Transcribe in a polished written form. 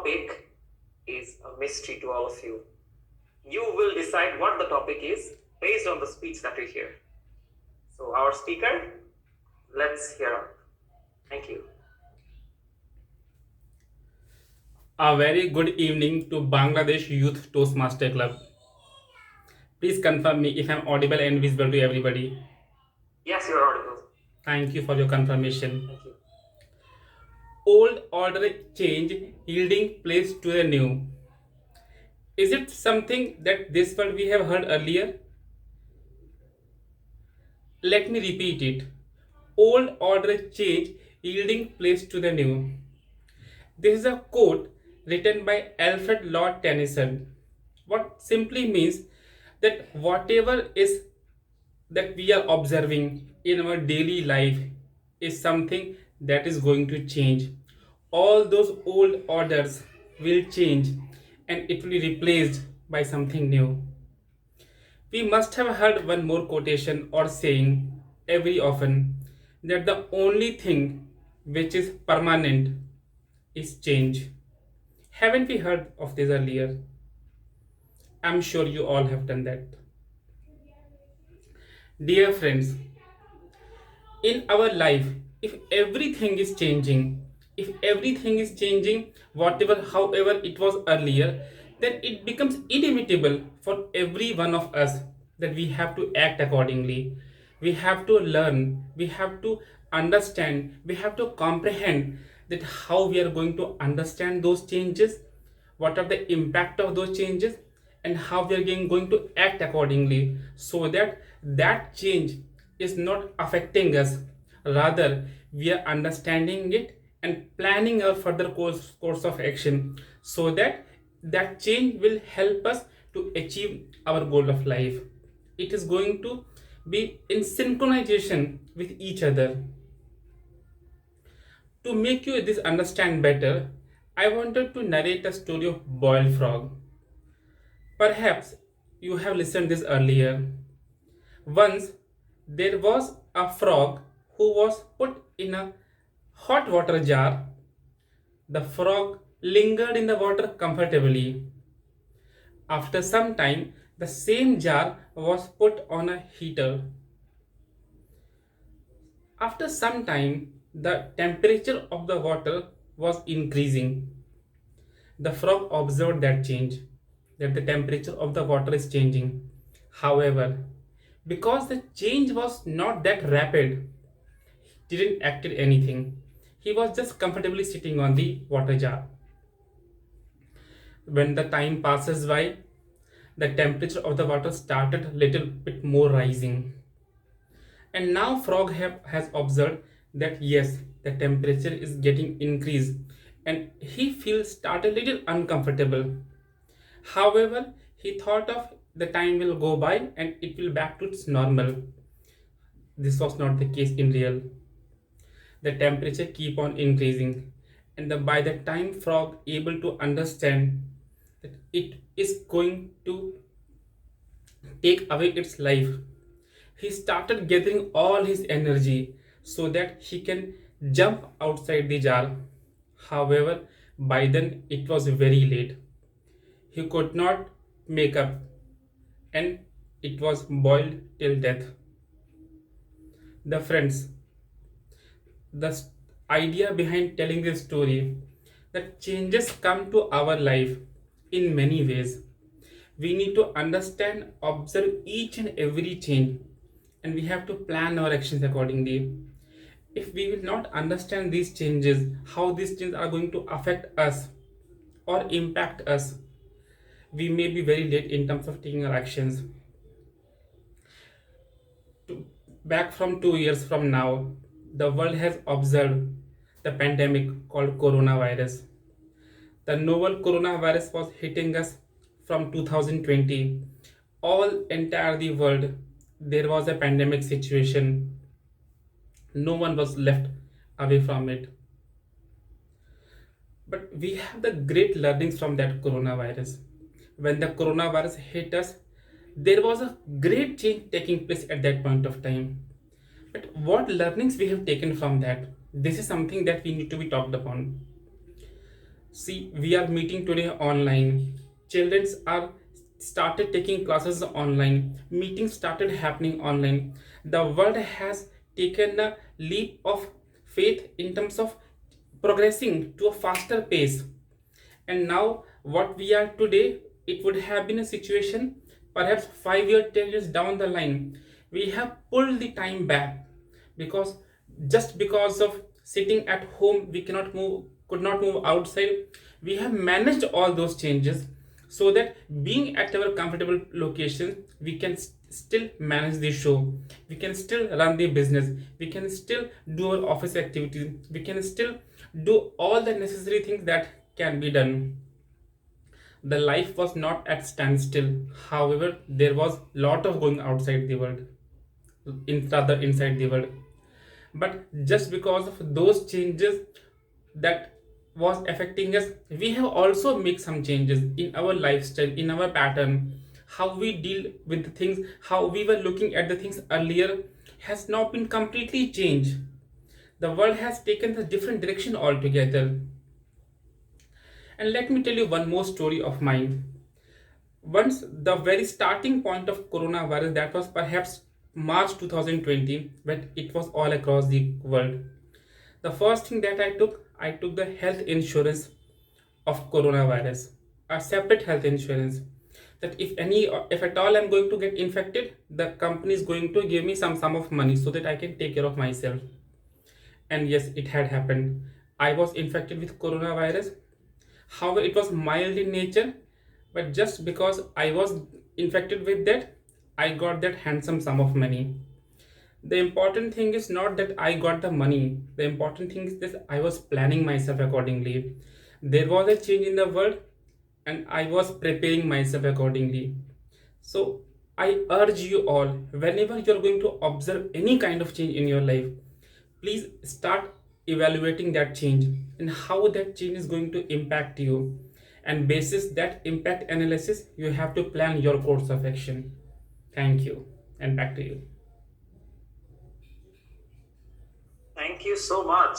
topic is a mystery to all of you. You will decide what the topic is based on the speech that you hear. So, our speaker, let's hear out. Thank you. A very good evening to Bangladesh Youth Toastmaster Club. Please confirm me if I'm audible and visible to everybody. Yes, you're audible. Thank you for your confirmation. Thank you. Old order change yielding place to the new. Is it something that this word we have heard earlier? Let me repeat it. Old order change yielding place to the new. This is a quote written by Alfred Lord Tennyson. What simply means that whatever is that we are observing in our daily life is something that is going to change. All those old orders will change and it will be replaced by something new. We must have heard one more quotation or saying every often that the only thing which is permanent is change. Haven't we heard of this earlier? I'm sure you all have done that. Dear friends, in our life, if everything is changing, whatever however it was earlier, then it becomes inevitable for every one of us that we have to act accordingly. We have to learn, we have to understand, we have to comprehend that how we are going to understand those changes, what are the impact of those changes, and how we are going to act accordingly so that that change is not affecting us. Rather, we are understanding it and planning our further course of action so that that change will help us to achieve our goal of life. It is going to be in synchronization with each other. To make you this understand better, I wanted to narrate a story of boiled frog. Perhaps you have listened this earlier. Once there was a frog who was put in a hot water jar. The frog lingered in the water comfortably. After some time, the same jar was put on a heater. After some time, the temperature of the water was increasing. The frog observed that change, that the temperature of the water is changing. However, because the change was not that rapid, he didn't act anything. He was just comfortably sitting on the water jar. When the time passes by, the temperature of the water started a little bit more rising. And now has observed that yes, the temperature is getting increased and he feels started a little uncomfortable. However, he thought of the time will go by and it will back to its normal. This was not the case in real. The temperature keep on increasing and by the time frog able to understand that it is going to take away its life, he started gathering all his energy so that he can jump outside the jar. However, by then it was very late. He could not make up and it was boiled till death. The friends, the idea behind telling this story that changes come to our life in many ways. We need to understand, observe each and every change, and we have to plan our actions accordingly. If we will not understand these changes, how these changes are going to affect us or impact us, we may be very late in terms of taking our actions. Back from 2 years from now, the world has observed the pandemic called coronavirus. The novel coronavirus was hitting us from 2020. All entire the world, there was a pandemic situation. No one was left away from it. But we have the great learnings from that coronavirus. When the coronavirus hit us, there was a great change taking place at that point of time. But what learnings we have taken from that? This is something that we need to be talked upon. See, we are meeting today online. Children are started taking classes online. Meetings started happening online. The world has taken a leap of faith in terms of progressing to a faster pace. And now, what we are today, it would have been a situation perhaps 5 years, 10 years down the line. We have pulled the time back because just because of sitting at home, we cannot move, could not move outside. We have managed all those changes so that being at our comfortable location, we can still manage the show, we can still run the business, we can still do our office activities, we can still do all the necessary things that can be done. The life was not at standstill. However, there was lot of going outside the world, in rather inside the world. But just because of those changes that was affecting us, we have also made some changes in our lifestyle, in our pattern, how we deal with the things, how we were looking at the things earlier has now been completely changed. The world has taken a different direction altogether. And let me tell you one more story of mine. Once the very starting point of coronavirus, that was perhaps March 2020, when it was all across the world, the first thing that I took the health insurance of coronavirus, a separate health insurance, that if at all I'm going to get infected, the company is going to give me some sum of money so that I can take care of myself. And yes, it had happened. I was infected with coronavirus. However, it was mild in nature, but just because I was infected with that, I got that handsome sum of money. The important thing is not that I got the money. The important thing is that I was planning myself accordingly. There was a change in the world, and I was preparing myself accordingly. So I urge you all, whenever you're going to observe any kind of change in your life, please start evaluating that change and how that change is going to impact you. And basis that impact analysis, you have to plan your course of action. Thank you, and back to you. Thank you so much.